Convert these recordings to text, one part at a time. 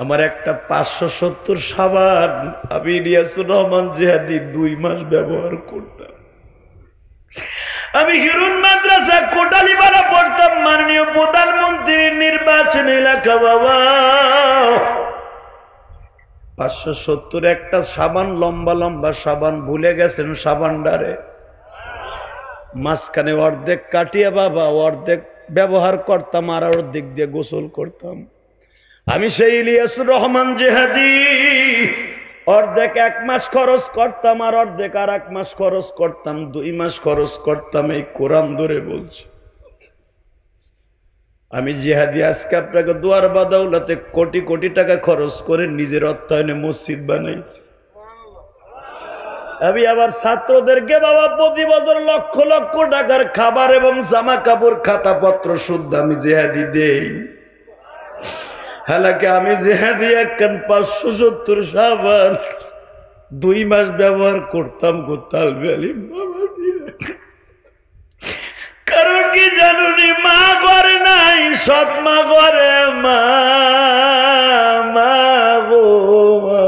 আমার একটা 570 সাবান আমি ইলিয়াসুর রহমান জিহাদি 2 মাস ব্যবহার করতাম। আমি হিরুন মাদ্রাসা কোটালীপাড়া পড়তাম, মাননীয় প্রধানমন্ত্রীর নির্বাচন এলাকা বাবা। 570 একটা সাবান, লম্বা লম্বা সাবান, ভুলে গেছেন সাবানডারে মাঝখানে অর্ধেক কাটিয়ে বাবা অর্ধেক ব্যবহার করতাম আর অর্ধেক দিয়ে গোসল করতাম। আমি সেই ইলিয়াসুর রহমান জিহাদি অর্ধেক 1 মাস খরচ করতাম আর অর্ধেক আর 1 মাস খরচ করতাম, 2 মাস খরচ করতাম। এই কোরআন ধরে বলছি আমি জিহাদি। আজকে আপনাকে দুয়ার বাদাউলাতে কোটি কোটি টাকা খরচ করে নিজের অর্থায়নে মসজিদ বানাইছি। আমি আবার ছাত্রদেরকে বাবা প্রতি বছর লক্ষ লক্ষ টাকার খাবার এবং জামা কাপড় খাতাপত্র শুদ্ধ আমি জিহাদি দেই। হালাকি আমি জিহাদি একখান 570 সাবান 2 মাস ব্যবহার করতাম গো তালবে আলিম বাবা। কারণ কি জানুনি, মা ঘরে নাই, সৎ মা ঘরে, মা মা গো মা।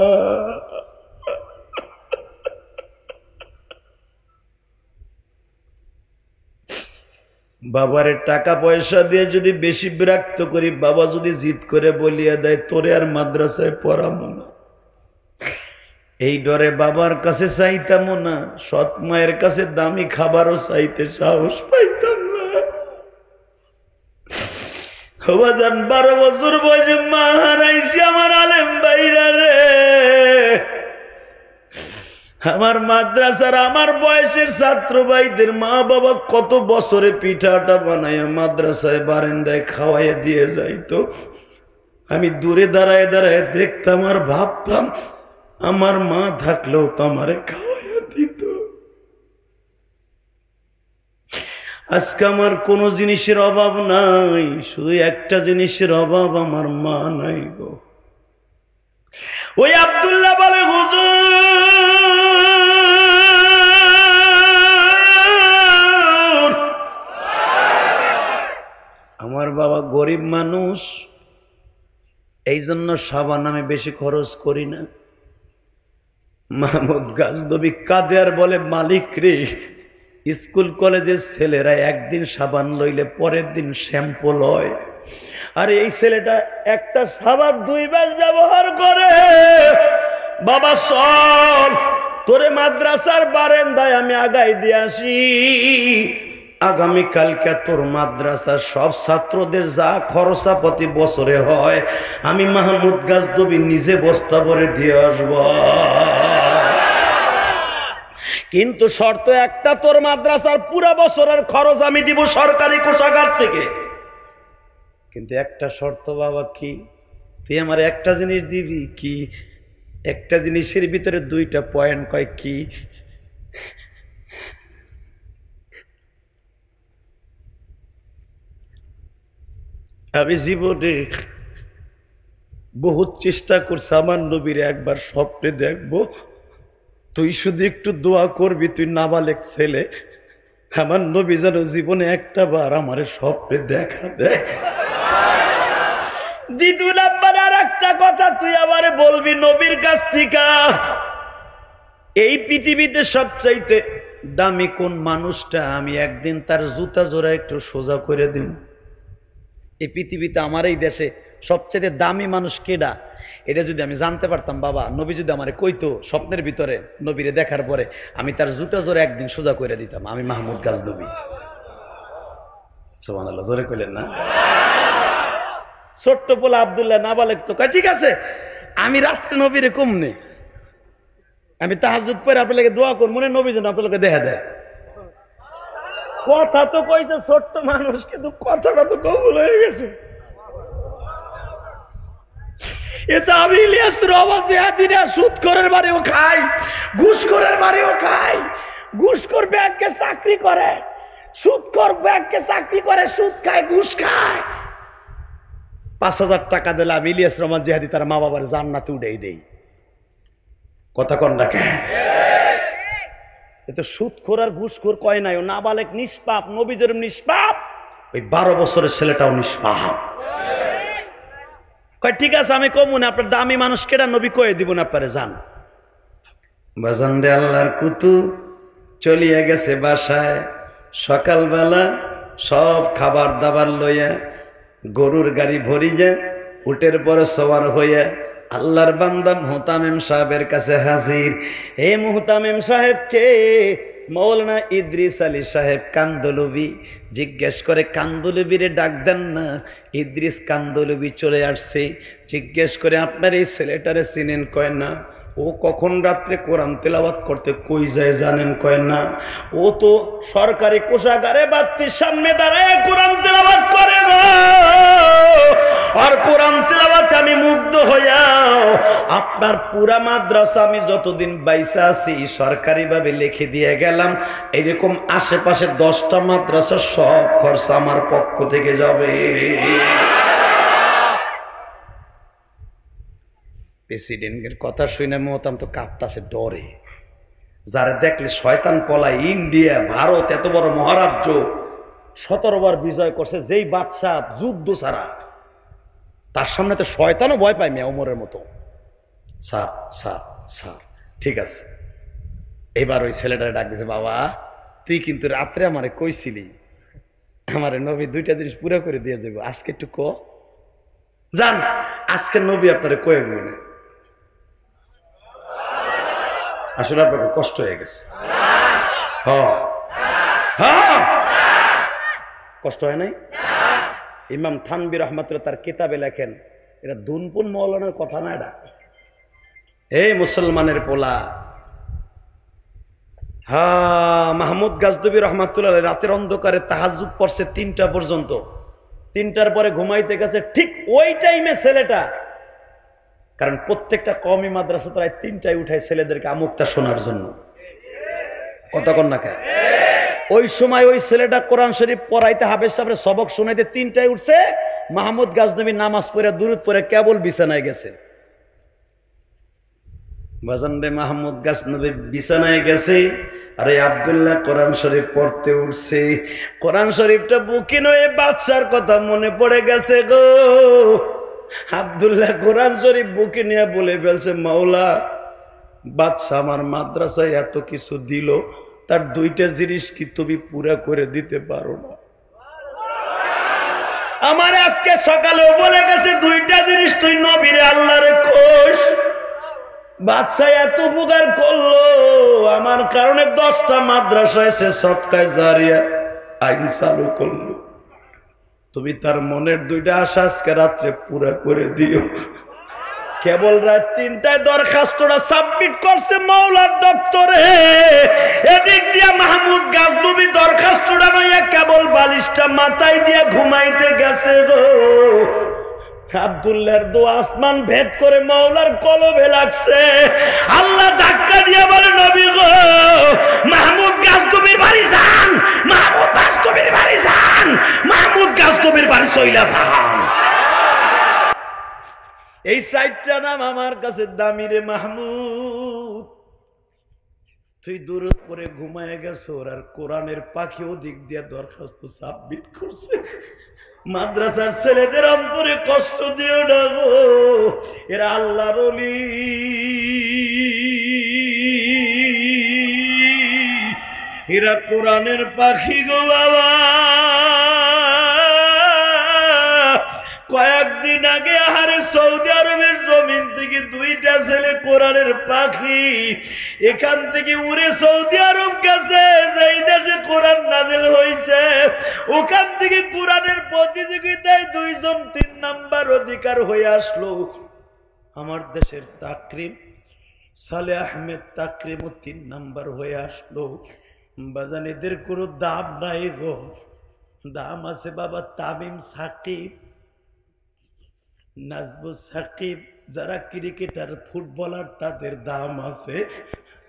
বাবারে টাকা পয়সা দিয়ে যদি বেশি বিরক্ত করি, বাবা যদি জিদ করে বলিয়া দেয় তোরে আর মাদ্রাসায় পড়াবো না, এই ডরে বাবার কাছে চাইতাম না, সৎ মায়ের কাছে দামি খাবারও চাইতে সাহস পাইতাম না। 12 বছর বয়সে মা হারাইছি আমার আলেম ভাইরা রে। আমার মাদ্রাসার আমার বয়সের ছাত্র ভাইদের মা বাবা কত বছরে পিঠাটা বানাইয়া মাদ্রাসায় বারান্দায় খাওয়াইয়া দিয়ে যাইতো। আমি দূরে দাঁড়ায় দাঁড়ায় দেখতাম আর ভাবতাম আমার মা থাকলেও তো আমারে খাওয়াইয়া দিত। আজকে আমার কোনো জিনিসের অভাব নাই, শুধু একটা জিনিসের অভাব, আমার মা নাই গো। ওই আব্দুল্লাহ বলে হুজুর আমার বাবা গরিব মানুষ, এই জন্য সাবান আমি বেশি খরচ করি না। মাহমুদ গাজনবী কাঁদে আর বলে মালিক রে, স্কুল কলেজের ছেলেরা একদিন সাবান লইলে পরের দিন শ্যাম্পু লয়, আর এই ছেলেটা একটা সাবান 2 মাস ব্যবহার করে। বাবা চল তোরে মাদ্রাসার বারান্দায় আমি আগাই দিয়ে আসি, আগামীকালকে তোর মাদ্রাসার সব ছাত্রদের যা খরচা প্রতি বছরে হয় আমি মাহমুদ গাজনবী নিজে বস্তা ভরে দিয়ে আসবো। কিন্তু শর্ত একটা, তোর মাদ্রাসার পুরা বছরের খরচ আমি দিব সরকারি কোষাগার থেকে। কিন্তু একটা শর্ত বাবা, কি? তুই আমার একটা জিনিস দিবি। কি? একটা জিনিসের ভিতরে 2টা পয়েন্ট। কয় কি? আমি জীবনে বহুত চেষ্টা করছি আমার নবীর একবার স্বপ্নে দেখবো, তুই শুধু একটু দোয়া করবি, তুই নাবালেক ছেলে, আমার নবী যেন জীবনে একটা বার আমার স্বপ্নে দেখা দেয়। দ্বিতীয় নাম্বার আর একটা কথা তুই আমারে বলবি নবীর কাছ থেকে, এই পৃথিবীতে সবচাইতে দামি কোন মানুষটা, আমি একদিন তার জুতা জোড়া একটু সোজা করে দিব। এই পৃথিবীতে আমার এই দেশে সবচেয়ে দামি মানুষ কেডা, এটা যদি আমি জানতে পারতাম বাবা, নবী যদি আমারে কইতো স্বপ্নের ভিতরে, নবীরে দেখার পরে আমি তার জুতা জোড়া একদিন সোজা করে দিতাম। আমি মাহমুদ গাজনবী। সুবহানাল্লাহ, জোরে কইলেন না? ছোট্ট পোলা আব্দুল্লাহ নাবালেক তো কয় ঠিক আছে, আমি রাত্রে নবীরে কমনে, আমি তাহাজ্জুদ পড়ে আপনাকে দোয়া করব, মনে নবী যেন আপনাকে দেখা দেয়। কথা তো কইছে ছোট্ট মানুষ, কিন্তু কথাটা তো কবুল হয়ে গেছে। এটা আমি ইলিয়াসুর রহমান জিহাদি না, সুদখোরের বাড়িও খাই, ঘুষখোরের বাড়িও খাই। ঘুষখোর ব্যাংকে চাকরি করে, সুদখোর ব্যাংকে চাকরি করে, সুদ খায়, ঘুষ খায়। 5000 টাকা দিলে আমি ইলিয়াস রহমান জিহাদি তার মা বাবার জান্নাতে উড়াই দেই। কথা কন না কেন? এটা সুদখোর আর ঘুষখোর কয় নাই, ও নাবালেক নিষ্পাপ, নবী যেরকম নিষ্পাপ, ওই 12 বছরের ছেলেটাও নিষ্পাপ। কয় ঠিক আছে আমি কমু না, আপনার দামি মানুষ কেডা নবী কয়ে দিব না আপনারে, যান। বাজান রে, আল্লাহর কুতুব চলিয়া গেছে বাসায়। সকালবেলা সব খাবার দাবার লইয়া গরুর গাড়ি ভরিয়া উটের পরে সওয়ার হইয়া আল্লাহর বান্দা মুহতামিম সাহেবের কাছে হাজির। হে মুহতামিম সাহেব কে? মৌলানা ইদ্রিস আলী সাহেব কান্দলবি। জিজ্ঞেস করে, কান্দলবিরে ডাক দেন না। ইদ্রিস কান্দলবি চলে আসছে। জিজ্ঞেস করে, আপনার এই ছেলেটারে চিনেন? কয় না। ও কখন রাত্রে কোরআন তেলাওয়াত করতে কই যায় জানেন? কয় না। ও তো সরকারি কোষাগারে বাতির সামনে দাঁড়ায় কোরআন তেলাওয়াত করে না। আর কোরআন তেলাওয়াতে আমি মুগ্ধ হইয়াও আপনার পুরা মাদ্রাসা আমি যতদিন বাইসা আছি সরকারিভাবে লিখে দিয়ে গেলাম। এরকম আশেপাশে 10টা মাদ্রাসা সব খরচ আমার পক্ষ থেকে যাবে। প্রেসিডেন্টের কথা শুনে মতাম তো কাঁপতাছে ডরে। যারা দেখলে শয়তান পলায়। ইন্ডিয়া, ভারত এত বড় মহারাজ্য 17 বার বিজয় করছে যেই বাদশাহ যুদ্ধ ছাড়া, তার সামনে তো শয়তানও ভয় পায় মেয়ে ওমরের মতো। স্যার স্যার স্যার, ঠিক আছে। এবার ওই ছেলেটারে ডাক দিয়েছে, বাবা তুই কিন্তু রাত্রে আমারে কইছিলি আমারে নবী 2টা জিনিস পুরো করে দিয়ে দেবো, আজকে একটু ক। যান, আজকে নবী আপনারে কয়ে বলে। আসলে আপনাকে কষ্ট হয়ে গেছে। কষ্ট হয় নাই? ইমাম থানবী রহমাতুল্লাহ তার কিতাবে লেখেন, এটা দুনপুন মৌলানার কথা না, এটা এই মুসলমানের পোলা। মাহমুদ গাজনবী রহমাতুল্লাহ রাতের অন্ধকারে তাহাজ্জুদ পড়ছে 3টা পর্যন্ত। 3টার পরে ঘুমাইতে গেছে ঠিক ওই টাইমে ছেলেটা, কারণ প্রত্যেকটা কওমি মাদ্রাসা প্রায় 3টায় উঠায় ছেলেদেরকে আমুকটা শোনার জন্য। কতক্ষণ না কেন ওই সময় ওই ছেলেটা কোরআন শরীফ পড়াইতে হাফেজ সাহেবের সবক শোনাইতে 3টায় উঠছে। মাহমুদ গাজনবী নামাজ পড়ে দুরুদ পড়ে কেবল বিছানায় গেছে। বাজান রে, মাহমুদ গাজনবী বিছানায় গেছে আর এই আব্দুল্লাহ কোরআন শরীফ পড়তে উঠছে। কোরআন শরীফটা বুকে নয়ে বাদশার কথা মনে পড়ে গেছে গো। আব্দুল্লাহ কোরআন শরীফ বুকে নিয়ে বলে ফেলছে, মাওলা বাদশা আমার মাদ্রাসায় এত কিছু দিল, তার 2টা জিনিস কি তুমি পুরা করে দিতে পারো না? আমার আজকে সকালেও বলে গেছে 2টা জিনিস তুই নবীরে আল্লাহরে কোষ। বাদশা এত উপকার করলো আমার কারণে 10টা মাদ্রাসা এসে সদকায়ে জারিয়া আইন চালু করলো। তুমি তার মনের 2টা আশা আজকে রাত্রে পুরা করে দিও। কেবল রাত 3টায় দরখাস্তটা সাবমিট করছে মাওলার দপ্তরে। এদিক দিয়া মাহমুদ গাজনবী দরখাস্তটা নইয়া কেবল বালিশটা মাথায় দিয়া ঘুমাইতে গেছে গো। আব্দুল্লাহর দোয়া আসমান ভেদ করে মাওলার কলবে লাগছে। আল্লাহ ধাক্কা দিয়ে বলে, নবী গো মাহমুদ গাজনবীর বাড়ি যান, মাহমুদ গাজনবীর বাড়ি যান, মাহমুদ গাজনবীর বাড়ি চইলা যান। এই 4টা নাম আমার কাছে দামি রে মাহমুদ। তুই দূরত পরে ঘুমায় গেছ আর কোরআনের পাখি ওদিক দিয়ে দরখাস্ত সাবমিট করছে। মাদ্রাসার ছেলেদের অন্তরে কষ্ট দিও না গো, এরা আল্লাহর ওলি। এরা কোরআনের পাখি গো বাবা। কয়েকদিন আগে আহারে সৌদি আরবের জমিন থেকে 2টা ছেলে কোরআনের পাখি এখান থেকে উড়ে সৌদি আরব গেছে, যেই দেশে কোরআন নাজিল হয়েছে ওখান থেকে কোরআনের প্রতিযোগিতায় 2 জন 3 নাম্বার অধিকার হয়ে আসলো। আমার দেশের তাকরিম সালে আহমেদ তাকরিমও 3 নাম্বার হয়ে আসলো। বাজান এদের কোনো দাম নাই গো, দাম আছে বাবা তামিম সাকিব, নাজমুস সাকিব, যারা ক্রিকেটার ফুটবলার তাদের দাম আছে,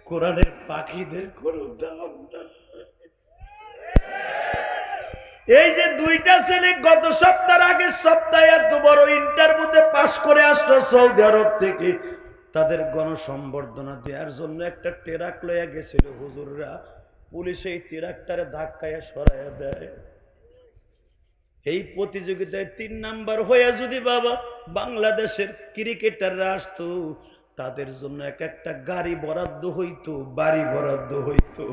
কোরআনের পাখিদের কোনো দাম নাই। এই যে 2টা ছেলে গত সপ্তাহের আগের সপ্তাহে এত বড় ইন্টারভিউতে পাশ করে আসলো সৌদি আরব থেকে, তাদের গণসম্বর্ধনা দেওয়ার জন্য একটা ট্রাক লইয়া গেছিল হুজুররা। পুলিশ এই ট্রাকটারে ধাক্কায় সরাইয়া দেয়। এই প্রতিযোগিতায় 3 নাম্বার হয়ে যদি বাবা বাংলাদেশের ক্রিকেটাররা আসতো, তাদের জন্য এক একটা গাড়ি বরাদ্দ হইতো, বাড়ি বরাদ্দ হইতো।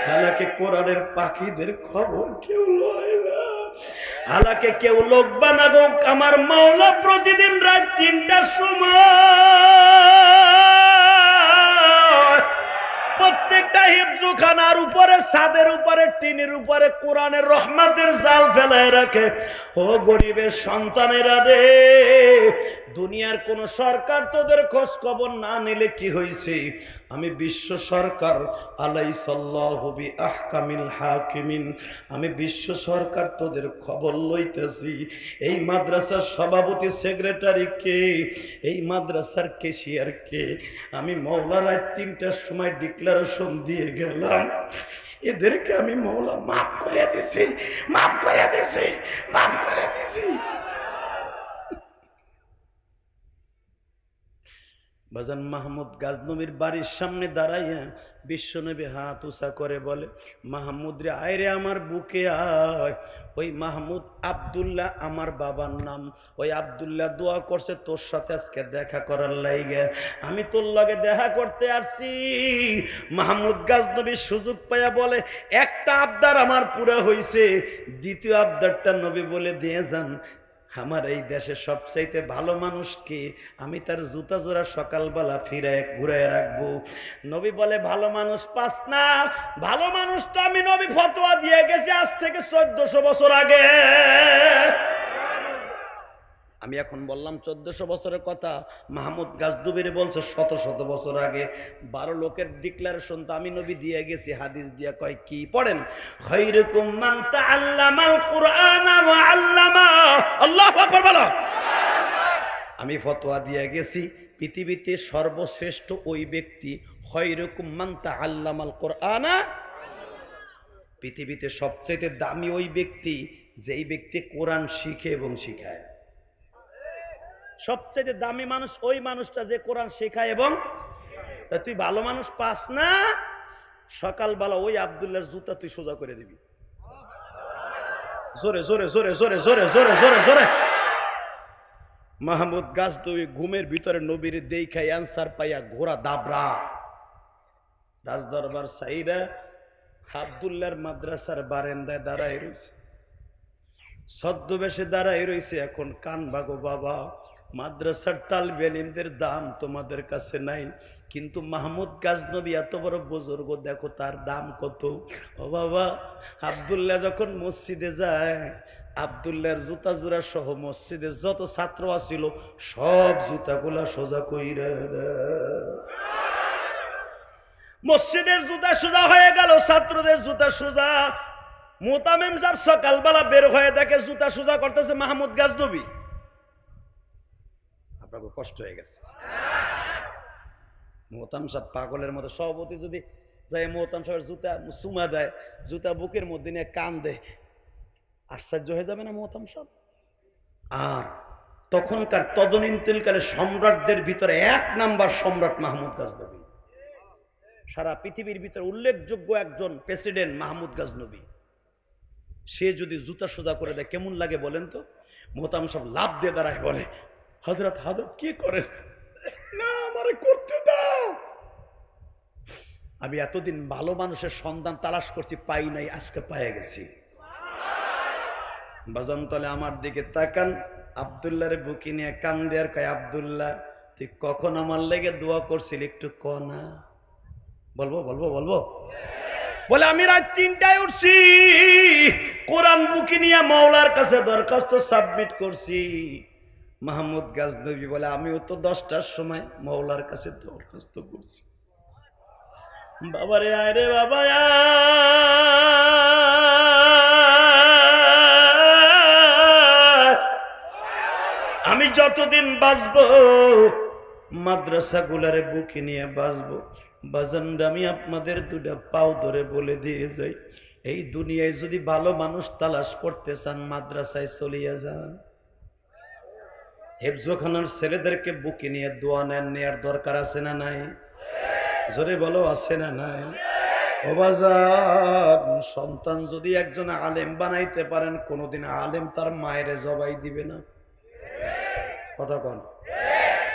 হালাকে কোরআনের পাখিদের খবর কেউ লয় না, হালাকে কেউ লোক বানাবো। আমার মাওলা প্রতিদিন রাত 3টার সময় প্রত্যেকটা হিফজুখানার উপরে, ছাদের উপরে, টিনের উপরে কোরআনের রহমতের জাল ফেলায় রাখে। ও গরিবের সন্তানেরা রে, দুনিয়ার কোন সরকার তোদের খোঁজ খবর না নিলে কি হয়েছে? আমি বিশ্ব সরকার আলাইসাল্লাহু বিআহকামিল হাকিমিন, আমি বিশ্ব সরকার তোদের খবর লইতেছি। এই মাদ্রাসার সভাপতি সেক্রেটারি কে, এই মাদ্রাসার ক্যাশিয়ার কে, আমি মওলা রাত 3টার সময় ডিক্লারেশন দিয়ে গেলাম। এদেরকে আমি মওলা মাফ করে দিছি, মাফ করে দিছি, মাফ করে দিছি। বাজান মাহমুদ গাজনবীর বাড়ির সামনে দাঁড়াইয়া বিশ্বনবী হাত উঁচা করে বলে, মাহমুদ রে আয় রে আমার বুকে আয়। ওই মাহমুদ আব্দুল্লাহ আমার বাবার নাম। ওই আব্দুল্লাহ দোয়া করছে তোর সাথে আজকে দেখা করার লাইগে, আমি তোর লগে দেখা করতে আসছি। মাহমুদ গাজনবী সুযোগ পাইয়া বলে, একটা আবদার আমার পুরা হইছে, দ্বিতীয় আবদারটা নবী বলে দিয়ে যান। আমার এই দেশে সবচাইতে ভালো মানুষকে আমি তার জুতা জোড়া সকালবেলা ফিরে ঘুরায় রাখবো। নবী বলে, ভালো মানুষ পাস না? ভালো মানুষ তো আমি নবী ফতোয়া দিয়ে গেছি আজ থেকে 1400 বছর আগে। আমি এখন বললাম 1400 বছরের কথা, মাহমুদ গাজনবীর বলছে শত শত বছর আগে। 12 লোকের ডিক্লারেশন তো আমি নবী দিয়ে গেছি, হাদিস দিয়া কয় কি পড়েন, খায়রুকুম মান তাআল্লামাল কুরআনা ওয়া আল্লামা। আল্লাহু আকবার বলো। আমি ফতোয়া দিয়ে গেছি পৃথিবীতে সর্বশ্রেষ্ঠ ওই ব্যক্তি, খায়রুকুম মান তাআল্লামাল কুরআনা, পৃথিবীতে সবচেয়ে দামি ওই ব্যক্তি যেই ব্যক্তি কোরআন শিখে এবং শিখায়। সবচেয়ে দামি মানুষ ওই মানুষটা যে কোরআন শেখায় এবং। তা তুই ভালো মানুষ পাস না? সকালবেলা ওই আব্দুল্লাহর জুতা তুই সোজা করে দিবি। জোরে জোরে জোরে জোরে জোরে জোরে জোরে জোরে। মাহমুদ গাজনবী ঘুমের ভিতরে নবীর দেখাই আনসার পাইয়া ঘোড়া দাবরা রাজদরবার সাইরা আব্দুল্লাহর মাদ্রাসার বারান্দায় দাঁড়ায় রয়েছে, ছদ্মবেশে দাঁড়াই রয়েছে। এখন কান ভাগো বাবা, মাদ্রাসার তালিবে ইলমদের দাম তোমাদের কাছে নাই, কিন্তু মাহমুদ গাজনবী এত বড় বুজুর্গ, দেখো তার দাম কত। ও বাবা, আব্দুল্লাহ যখন মসজিদে যায়, আব্দুল্লাহর জুতা জোড়া সহ মসজিদে যত ছাত্র আছিল সব জুতাগুলা সোজা কইরা মসজিদের জুতা সোজা হয়ে গেল, ছাত্রদের জুতা সোজা। মোতামেম সাহেব সকালবেলা বের হয়ে দেখে জুতা সোজা করতেছে মাহমুদ গাজনবী। আপনাকে কষ্ট হয়ে গেছে। মোতাম সাহেব পাগলের মতো, সভাপতি যদি যাই মোতাম সাহেবের জুতা চুমা দেয়, জুতা বুকের মধ্যে নিয়ে কান দেয়, আশ্চর্য হয়ে যাবে না মোতাম সাহেব? আর তখনকার তদনীন্তকালে সম্রাটদের ভিতরে 1 নাম্বার সম্রাট মাহমুদ গাজনবী। সারা পৃথিবীর ভিতরে উল্লেখযোগ্য একজন প্রেসিডেন্ট মাহমুদ গাজনবী। সে যদি জুতা সোজা করে দেয় কেমন লাগে বলেন তো? মোহতাম সব লাভ দিয়ে দাঁড়ায়, বলে, হযরত হযরত কি করেন না, আমারে করতে দাও। আমি এতদিন ভালো মানুষের সন্ধান তালাশ করছি, পাই নাই, আজকে পায়ে গেছি। বাজান তাহলে আমার দিকে তাকান, আব্দুল্লাহরে বুকে নিয়ে কান দেয়ার কয়, আব্দুল্লাহ তুই কখন আমার লেগে দোয়া করছিলি একটু ক না। বলবো বলবো বলবো? বলে আমি রাত 3টায় উঠছি, কোরআন বুকে নিয়ে মাওলার কাছে দরখাস্ত সাবমিট করছি। মাহমুদ গাজনবী বলে, আমিও তো 10টার সময় মাওলার কাছে দরখাস্ত করছি। বাবারে আয় রে বাবা, আমি যতদিন বাঁচবো মাদ্রাসাগুলারে বুকে নিয়ে বাঁচবো। বাজান আমি আপনাদের 2টা পাও ধরে বলে দিয়ে যাই, এই দুনিয়ায় যদি ভালো মানুষ তালাশ করতে চান মাদ্রাসায় চলিয়া যান। হেফজখানার ছেলেদেরকে বুকে নিয়ে দোয়া নেওয়ার দরকার আছে না নাই? জোরে বলো, আছে না নাই? ও বাজার, সন্তান যদি একজন আলেম বানাইতে পারেন, কোনদিন আলেম তার মায়ের জবাই দিবে না। কথা কন,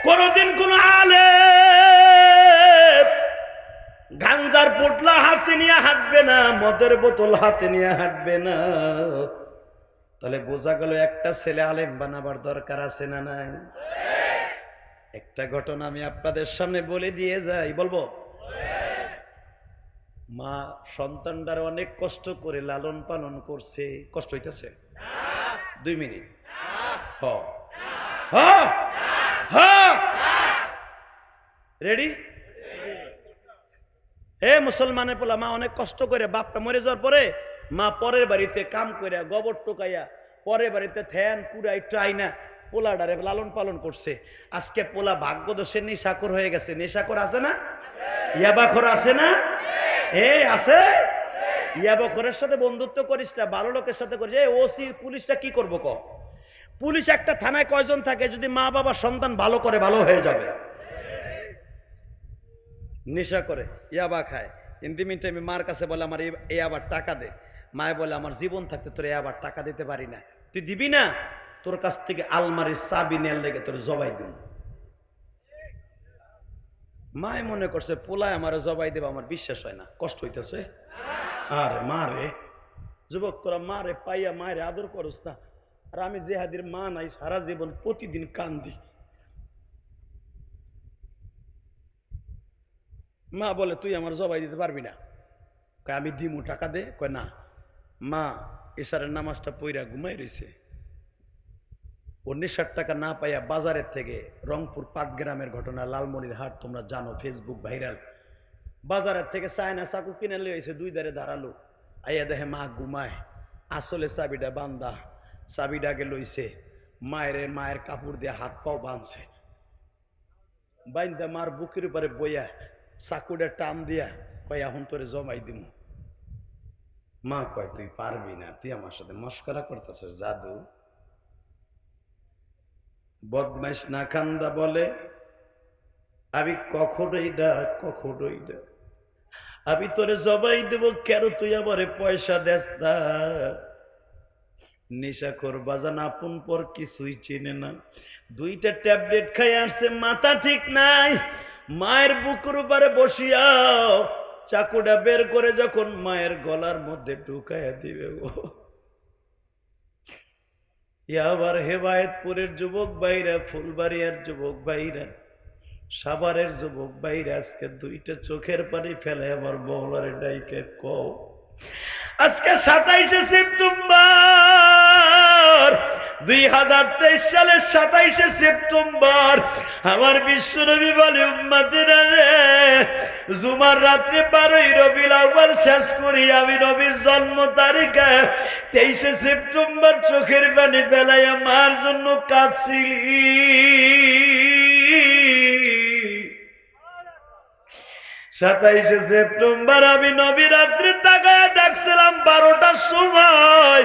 কোনদিন কোন আলেম গাঞ্জার পোটলা হাতে নিয়ে হাঁটবে না, মদের বোতল হাতে নিয়ে হাঁটবে না। তাহলে বোঝা গেল একটা ছেলে আলেম বানাবার দরকার আছে না নাই? একটা ঘটনা আমি আপনাদের সামনে বলে দিয়ে যাই, বলবো? মা সন্তানটার অনেক কষ্ট করে লালন পালন করছে, কষ্ট হইতেছে? 2 মিনিট। রেডি? হে মুসলমানের পোলা, মা অনেক কষ্ট করে, বাপটা মরে যাওয়ার পরে মা পরের বাড়িতে কাম করে গোবর টোকাইয়া পরের বাড়িতে থ্যান কুড়াই টাইনা পোলাডারে লালন পালন করছে। আজকে পোলা ভাগ্যদোষের নেশাখোর হয়ে গেছে। নেশাখোর আছে না? ইয়াবাখোর আছে না? আছে। ইয়াবাখোরের সাথে বন্ধুত্ব করিস না, ভালো লোকের সাথে করিস। ওসি পুলিশটা কি করবো ক? পুলিশ একটা থানায় কয়জন থাকে? যদি মা বাবা সন্তান ভালো করে, ভালো হয়ে যাবে। নেশা করে, ইয়াবা খায়, ইন্দি মিন টাইমে মার কাছে বলে আমার এই আবার টাকা দে। মায় বলে আমার জীবন থাকতে তোর আবার টাকা দিতে পারি না, তুই দিবি না, তোর কাছ থেকে আলমারির চাবি নেয়ার লেগে তোর জবাই দিব। মায় মনে করছে পোলায় আমার জবাই দেব, আমার বিশ্বাস হয় না, কষ্ট হইতেছে। আরে মারে যুবক, তোরা মারে পাইয়া মায়ের আদর করস না। আর আমি জেহাদির মা নাই, সারা জীবন প্রতিদিন কান্দি। মা বলে তুই আমার জবাই দিতে পারবি না। কয় আমি দিমু, টাকা দে। কয় না। মা এশারের নামাজটা পইরা ঘুমাই রয়েছে। 1960 টাকা না পাইয়া বাজারের থেকে, রংপুর পাটগ্রামের ঘটনা, লালমনির হাট, তোমরা জানো, ফেসবুক ভাইরাল। বাজারের থেকে চায়না চাকু কিনে লইছে, 2 ধারে দাঁড়ালো। আইয়া দেখে মা ঘুমায়, আসলে চাবিটা বান্ধা। চাবিটাকে লইছে, মায়ের কাপড় দিয়ে হাত পাও বাঁধছে, বাইন্দা মার বুকের উপরে বইয়া চাকুটা টান দিয়া কয় এখন তোরে জমাই দিমু। মা কয় তুই পারবি না, তুই আমার সাথে মস্করা করতেছ জাদু। বদমাইশ না কান্দা বলে আমি কখনোই না, আমি তোরে জবাই দেব, কেন তুই আমারে পয়সা দেস না? নেশাখোর বাজান আপন পর কিছুই চিনে না। 2টা ট্যাবলেট খাই আসছে, মাথা ঠিক নাই। মায়ের বুকের উপরে বসিয়াও চাকুটা বের করে যখন মায়ের গলার মধ্যে ঢুকাইয়া দিবে, আবার হেবায়তপুরের যুবক ভাইরা, ফুলবাড়িয়ার যুবক ভাইরা, সাভারের যুবক ভাইরা আজকে 2টা চোখের পানি ফেলে আমার মহলারে ডাইকে কও, আজকে 27শে সেপ্টেম্বর 2023 সালের 27শে সেপ্টেম্বর আমার বিশ্বনবী বলে উম্মতিরা রে, জুমার রাত্রে 12ই রবিউল আউয়াল শেষ করি আমি নবীর জন্ম তারিখে 23শে সেপ্টেম্বর চোখের পানি ফেলাইয়া মার জন্য কাঁদছিলি। 27শে সেপ্টেম্বর আমি নবী রাত্রে তাকায়া দেখছিলাম 12টার সময়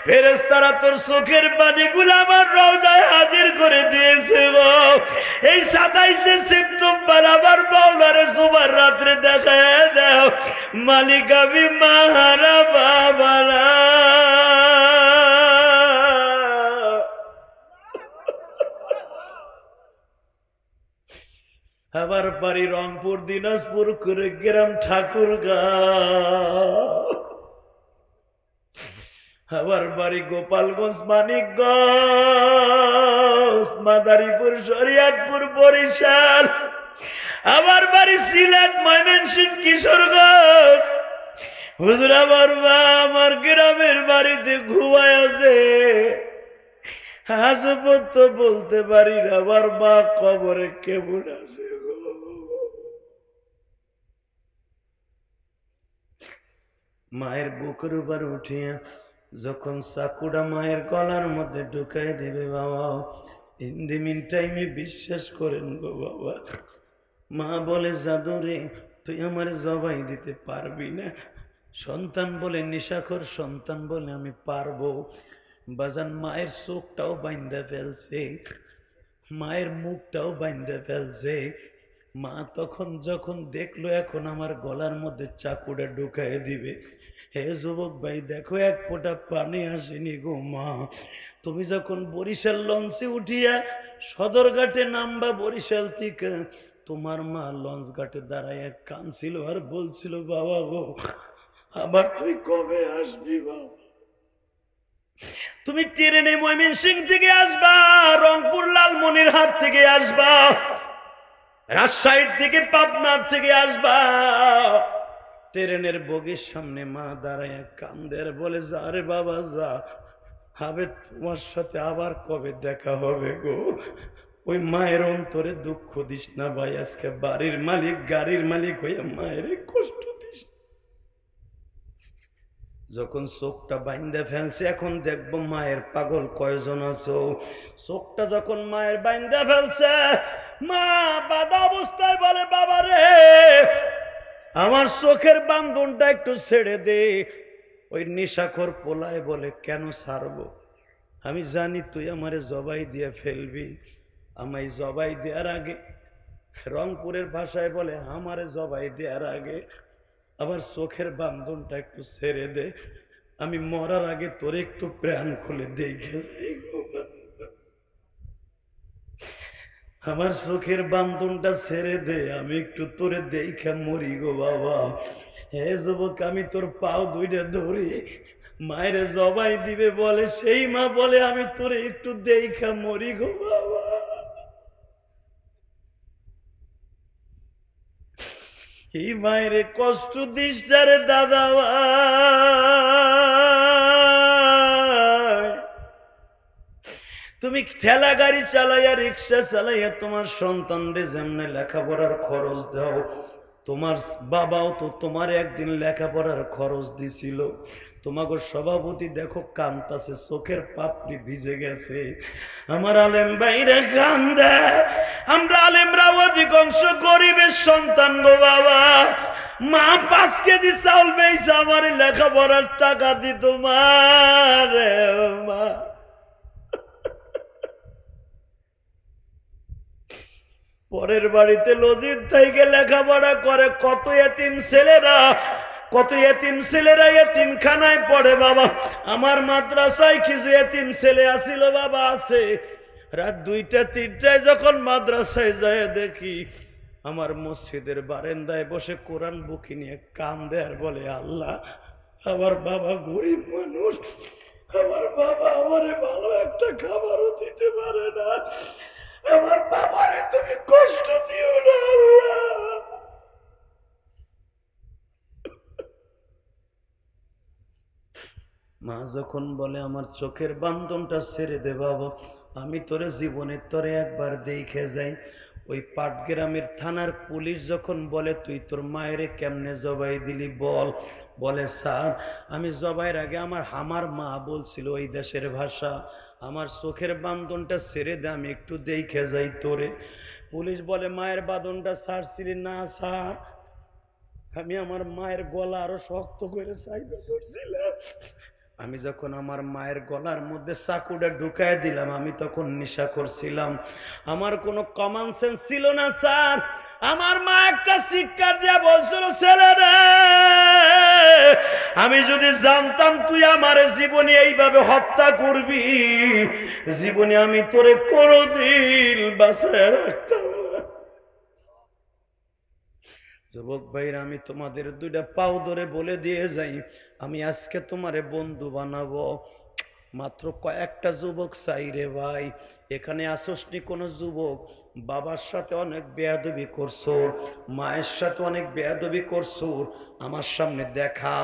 ফেরেশতারা তোর চোখের পানিগুলো আমার রওজায় হাজির করে দিয়েছে গো। এই 27শে সেপ্টেম্বর আমার মাওলারে জুমার রাত্রে দেখায়া দাও, মালিক আমি মাহারা বাবারা। আমার বাড়ি রংপুর, দিনাজপুর, কুড়িগ্রাম, ঠাকুরগাঁও। আমার বাড়ি গোপালগঞ্জ, মানিকগঞ্জ, মাদারীপুর, শরীয়তপুর, বরিশাল। আমার বাড়ি সিলেট, ময়মনসিংহ, কিশোরগঞ্জ। হুজুর আমার মা আমার গ্রামের বাড়িতে ঘুমায় আছে, আজ পর্যন্ত বলতে পারি না আমার মা কবরে কেমন আছে। মায়ের বুকের উপর উঠিয়া যখন চাকুটা মায়ের গলার মধ্যে ঢুকাই দেবে বাবা, ইন দি মিন টাইমে বিশ্বাস করেন গো বাবা, মা বলে জাদুরে তুই আমার জবাই দিতে পারবি না। সন্তান বলে নেশাখোর, সন্তান বলে আমি পারবো। বাজান মায়ের চোখটাও বাইন্ধা ফেলছে, মায়ের মুখটাও বাইন্ধা ফেলছে। মা তখন যখন দেখলো এখন আমার গলার মধ্যে চাকুটা ঢুকায় দিবে, হে যুবক ভাই দেখো এক ফোঁটা পানি আসেনি গো মা। তুমি যখন বরিশাল লঞ্চে উঠিয়া সদরঘাটে নামবা বরিশাল থেকে, তোমার মা লঞ্চ ঘাটে দাঁড়ায় কাঁদছিল আর বলছিল, বাবা গো আবার তুই কবে আসবি বাবা? তুমি ট্রেনে ময়মনসিংহ থেকে আসবা, রংপুর লালমনিরহাট থেকে আসবা, রাজশাহী থেকে পাবনার থেকে আসবা। ট্রেনের বগির সামনে মা দাঁড়ায় কান্দে আর বলে, যা রে বাবা যা, হবে তোমার সাথে আবার কবে দেখা হবে গো? ওই মায়ের অন্তরে দুঃখ দিস না ভাই, আজকে বাড়ির মালিক গাড়ির মালিক হইয়া মায়ের কষ্ট দিস। যখন চোখটা বাইন্দা ফেলছে এখন দেখবো মায়ের পাগল কয়জন আছো। চোখটা যখন মায়ের বাইন্দা ফেলছে, মা বাধা অবস্থায় বলে, বাবা রে আমার চোখের বান্ধনটা একটু ছেড়ে দে। ওই নেশাখোর পোলায় বলে, কেন ছাড়বো? আমি জানি তুই আমারে জবাই দিয়ে ফেলবি। আমায় জবাই দেওয়ার আগে, রংপুরের ভাষায় বলে আমারে জবাই দেওয়ার আগে আবার চোখের বান্ধনটা একটু ছেড়ে দে, আমি মরার আগে তোর একটু প্রাণ খুলে দেখে যাই গো। আমার চোখের বান্ধনটা ছেড়ে দে, আমি একটু তোরে দেখে মরি গো বাবা। হে যুবক, আমি তোর পাও দুইটা ধরি, মায়ের জবাই দিবে বলে, সেই মা বলে আমি তোরে একটু দেখে মরি গো বাবা। এই মায়ের কষ্ট দিস রে দাদা ভাই। তুমি ঠেলা গাড়ি চালাইয়া রিক্সা চালাইয়া তোমার সন্তানরে যেমনে লেখাপড়ার খরচ দাও, তোমার বাবাও তো তোমার একদিন লেখাপড়ার খরচ দিছিল। তোমাকে সভাপতি দেখো কান্তাছে, চোখের পাপড়ি ভিজে গেছে। আমার আলেম ভাইরা কান্দে, আমরা আলেমরা অধিকাংশ গরিবের সন্তান গো বাবা। মা 5 কেজি চাউল বেইছে আমার লেখাপড়ার টাকা দিত মার মা। পরের বাড়িতে লজির থেকে লেখাপড়া করে কত এতিম ছেলেরা, কত এতিম ছেলেরা এতিমখানায় পড়ে বাবা। আমার মাদ্রাসায় কিছু এতিম ছেলে আসিল বাবা, আছে। রাত 2টা 3টায় যখন মাদ্রাসায় যায় দেখি আমার মসজিদের বারান্দায় বসে কোরআন বুকি নিয়ে কান্দে আর বলে, আল্লাহ আমার বাবা গরিব মানুষ, আমার বাবা আমারে ভালো একটা খাবারও দিতে পারে না, আমার বাবারে তুমি কষ্ট দিও না আল্লাহ। মা যখন বলে, আমার চোখের বান্ধনটা ছেড়ে দে বাবা, আমি তোরে জীবনের তরে একবার দেখে যাই। ওই পাটগ্রামের থানার পুলিশ যখন বলে, তুই তোর মায়েরে কেমনে জবাই দিলি বল? বলে, স্যার আমি জবাইয়ের আগে আমার মা বলছিল ওই দেশের ভাষা, আমার চোখের বান্ধনটা ছেড়ে দে, আমি একটু দেখে যাই তোরে। পুলিশ বলে, মায়ের বাঁধনটা ছাড়ছিলি? না স্যার, আমি আমার মায়ের গলা আরো শক্ত করে চাইতে ধরছিলাম। আমি যখন আমার মায়ের গলার মধ্যে চাকুটা ঢুকায় দিলাম, আমি তখন নেশা করছিলাম, আমার কোনো কমন সেন্স ছিল না স্যার। আমার মা একটা চিৎকার দিয়া বলছিল, ছেলে রে আমি যদি জানতাম তুই আমার জীবনে এইভাবে হত্যা করবি, জীবনে আমি তোরে কোনোদিন বাঁচায় রাখতাম। যুবক ভাইরা, আমি তোমাদের 2টা পাও ধরে বলে দিয়ে যাই, আমি আজকে তোমারে বন্ধু বানাবো। মাত্র কয়েকটা যুবক চাই রে ভাই। এখানে আসসনি কোনো যুবক বাবার সাথে অনেক বেয়াদবি করছো, মায়ের সাথে অনেক বেয়াদবি করছো, আমার সামনে দেখা।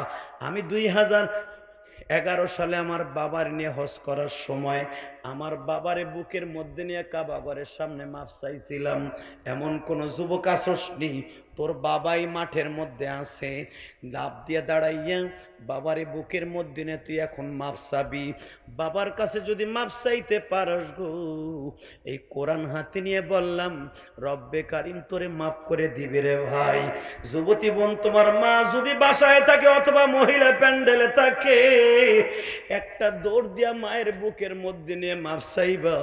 আমি 2011 সালে আমার বাবার নিয়ে হজ করার সময় আমার বাবারে বুকের মধ্যে নিয়ে কাবাঘরের সামনে মাপ চাইছিলাম। এমন কোন যুবক আসসনি, তোর বাবাই মাঠের মধ্যে আছে, লাফ দিয়ে দাঁড়াইয়া বাবারে বুকের মধ্যে নিয়ে তুই এখন মাপ চাবি। বাবার কাছে যদি মাপ চাইতে পারস গো, এই কোরআন হাতে নিয়ে বললাম, রব্বে কারিম তোরে মাপ করে দিবে রে ভাই। যুবতী বোন, তোমার মা যদি বাসায় থাকে অথবা মহিলা প্যান্ডেলে থাকে, একটা দৌড় দিয়া মায়ের বুকের মধ্যে নিয়ে মাপ চাইবা,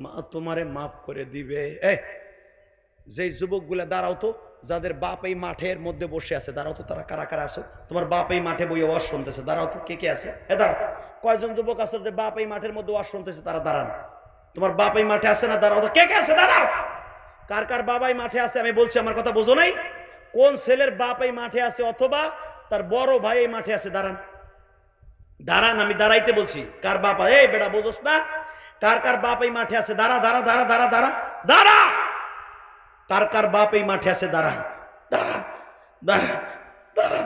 মা তোমারে মাফ করে দিবে। যেই যুবকগুলা দাঁড়াও তো, যাদের বাপ এই মাঠের মধ্যে বসে আছে, দাঁড়াও তো, তারা কারা কারা আছো? তোমার বাপ এই মাঠে বইয়ে ওয়াজ শুনতেছে, দাঁড়াও তো, কে কে আছে? দাঁড়াও। কয়জন যুবক আছো যে বাপ এই মাঠের মধ্যে ওয়াজ শুনতেছে? তারা দাঁড়ান। তোমার বাপ এই মাঠে আছে না? দাঁড়াও তো, কে কে আছে? দাঁড়াও। কার কার বাবা এই মাঠে আছে? আমি বলছি, আমার কথা বোঝো নাই? কোন ছেলের বাপ এই মাঠে আছে অথবা তার বড় ভাই এই মাঠে আছে? দাঁড়ান, দাঁড়ান, আমি দাঁড়াইতে বলছি। কার বাপ? এই বেটা, বোঝোস না? কার কার বাপ এই মাঠে আছে? দাঁড়া দাঁড়া দাঁড়া দাঁড়া দাঁড়া দাঁড়া। কার কার বাপ এই মাঠে আছে? দাঁড়া দাঁড়া দাঁড়া দাঁড়া।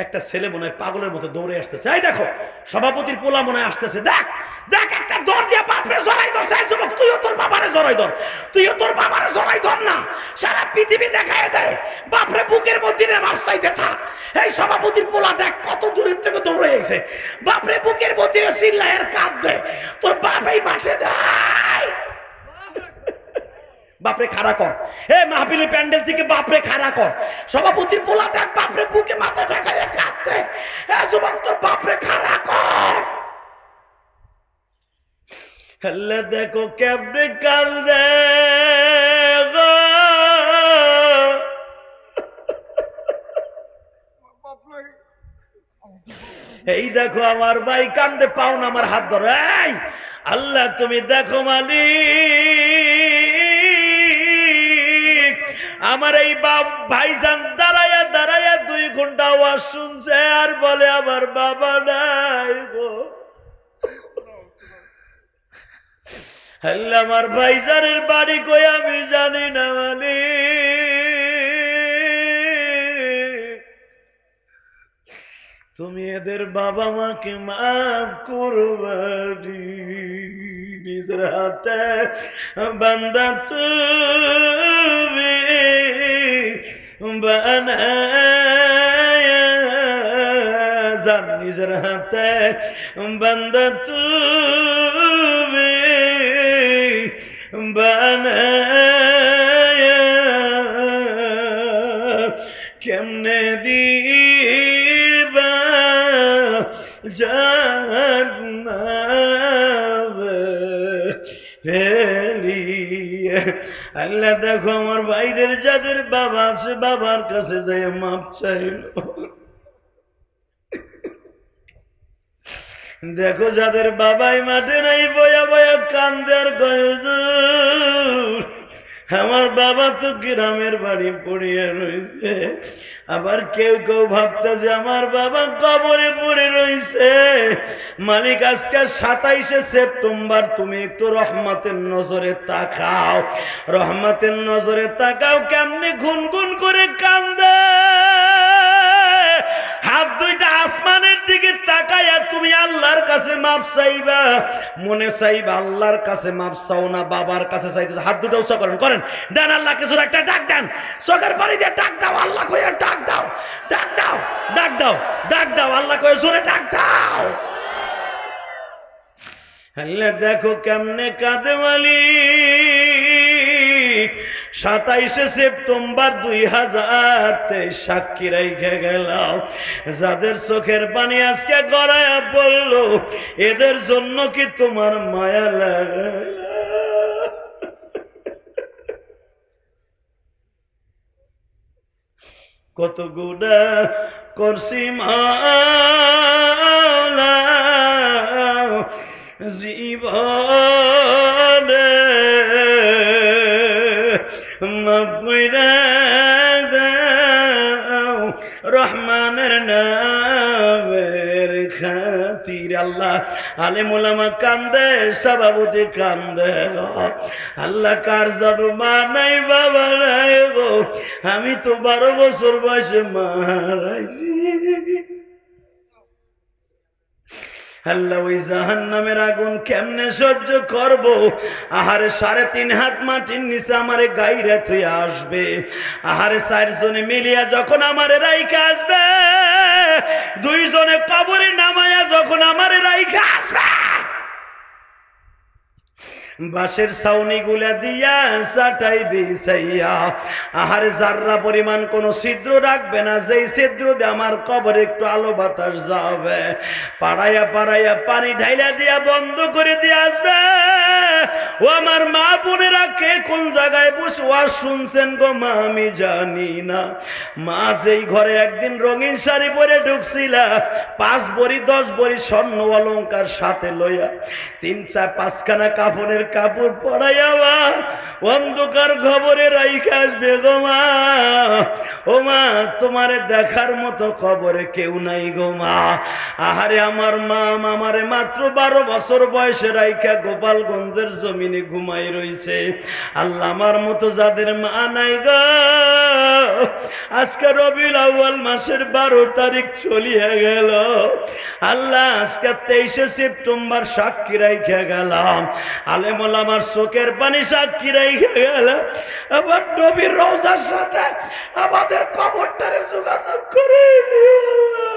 একটা ছেলে মনে হয় পাগলের মতো দৌড়ে আসতেছে। এই দেখো, সভাপতির পোলা মনে হয় আসতেছে। দেখ দেখ, একটা দর দিয়ে বাপরে জড়াই ধর। সেই যুবক, তুইও তোর বাবারে জড়াই ধর, তুইও তোর বাবারে জড়াই ধর না। সারা পৃথিবী দেখায় দেয় বাপরে বুকের মধ্যে মাপসাইতে থাক। এই সভাপতির পোলা দেখ কত দূরের থেকে দৌড়ে এসে বাপরে বুকের মধ্যে চিল্লায়ের কাঁদ দেয়। তোর বাপ এই মাঠে নাই। বাপরে খাড়া কর। মাহফিলের প্যান্ডেল থেকে বাপরে খাড়া কর। সভাপতির পোলা দেখ বাপরে বুকে মাথা ঢাকাইয়া কাঁদতে। যুবক, তোর বাপরে খাড়া কর। হলে দেখো কেমনে কান্দে গো। এই দেখো আমার ভাই কান্দে, পাও না আমার হাত ধরো। এই আল্লাহ, তুমি দেখো মালিক, আমার এই বাপ ভাইজান দাঁড়াইয়া দাঁড়াইয়া 2 ঘন্টা আওয়াজ শুনছে আর বলে আমার বাবা নাই গো। আল্লাহ, আমার ভাইজানের বাড়ি কই আমি জানি না মালিক, তুমি এদের বাবা মাকে মাফ করবানি। নিজের হাতে বান্দা তুমি বানায়া যান, নিজের হাতে বান্দা তুমি বানায়া কেমনে দিবা জান্নাত ফেলিয়ে। আল্লাহ দেখো আমার ভাইদের যাদের বাবা আছে, বাবার কাছে যাই মাপ চাইল। দেখো যাদের বাবাই মাঠে নাই, বয়া বয়া কান্দে আর কয় আমার বাবা তো গ্রামের বাড়ি পড়িয়া রয়েছে। আবার কেউ কেউ ভাবতেছে আমার বাবা কবরে পড়ে রয়েছে। মালিক, আজকে 27শে সেপ্টেম্বর, তুমি একটু রহমতের নজরে তাকাও, রহমতের নজরে তাকাও। কেমনে গুনগুন করে কান্দে, হাত দুইটা আসমানের দিকে তাকায়া তুমি আল্লাহর কাছে মাপ চাইবা। মনে চাইবা আল্লাহর কাছে মাপ চাও না, বাবার কাছে চাইতেছে। হাত দুটো উঁচা করেন, করেন, দেন আল্লাহ কিছু একটা ডাক দেন, চোখের পানি দিয়ে ডাক দাও, আল্লাহ কইয়া ডাক দাও, ডাক দাও, ডাক দাও, ডাক দাও, আল্লাহ কয়ে জোরে ডাক দাও। আল্লাহ দেখো কেমনে কাঁদে মালিক। 27শে সেপ্টেম্বর 2023 সাক্ষী রেখে গেলাম। যাদের চোখের পানি আজকে গড়ায়া পড়লো, এদের জন্য কি তোমার মায়া লাগাইল? কত গুনাহ করছি মাওলা জীবনে, মাফ কইরা দাও রহমানের নামের খাতির। আল্লাহ, আলেম ওলামা কান্দে, সভাপতি কান্দে। আল্লাহ, কার জাদু মা নাই বাবা নাই গো, আমি তো 12 বছর বয়সে মারাইছি। আল্লাহ, ওই জাহান্নামের আগুন কেমনে সহ্য করব? আহারে 3.5 হাত মাটির নিচে আমারে গাইরা থুয়ে আসবে। আহারে 4 জনে মিলিয়া যখন আমারে রাইখা আসবে, 2 জনে কবরে নামায়া যখন আমারে রাইখা আসবে, বাঁশের ছাউনি গুলা দিয়া চাটাই বিছাইয়া আহারে যার্রা পরিমাণ কোন ছিদ্র রাখবে না, যেই ছিদ্র দিয়ে আমার কবরে একটু আলো বাতাস যাবে, পাড়াইয়া পাড়াইয়া পানি ঢাইলা দিয়া বন্ধ করে দিয়ে আসবে। ও আমার মা বোনেরা, কে কোন জায়গায় বসে ওয়াজ শুনছেন গো মা আমি জানি না। মা যেই ঘরে একদিন রঙিন শাড়ি পরে ঢুকছিলা, 5 ভরি 10 ভরি স্বর্ণ অলংকার সাথে লইয়া 3-4-5খানা কাফনের কাপড় পরাইয়া মা অন্ধকার খবরে রাইখা আসবে গো মা। ও মা, তোমারে দেখার মতো খবরে কেউ নাই গো মা। আহারে আমার মা আমারে মাত্র 12 বছর বয়সে রাইখা গোপালগঞ্জের জমিনে ঘুমাই রইছে। আল্লাহ, আমার মতো যাদের মা নাই গো, আজকে রবিউল আউয়াল মাসের 12 তারিখ চলিয়া গেল। আল্লাহ, আজকে 23শে সেপ্টেম্বর সাক্ষী রাইখা গেলাম, আলেম ওলামার চোখের পানি সাক্ষী রাইখা গেলাম। আবার নবীর রওজার সাথে আমাদের কবরটারে যোগাযোগ করে দিও আল্লাহ।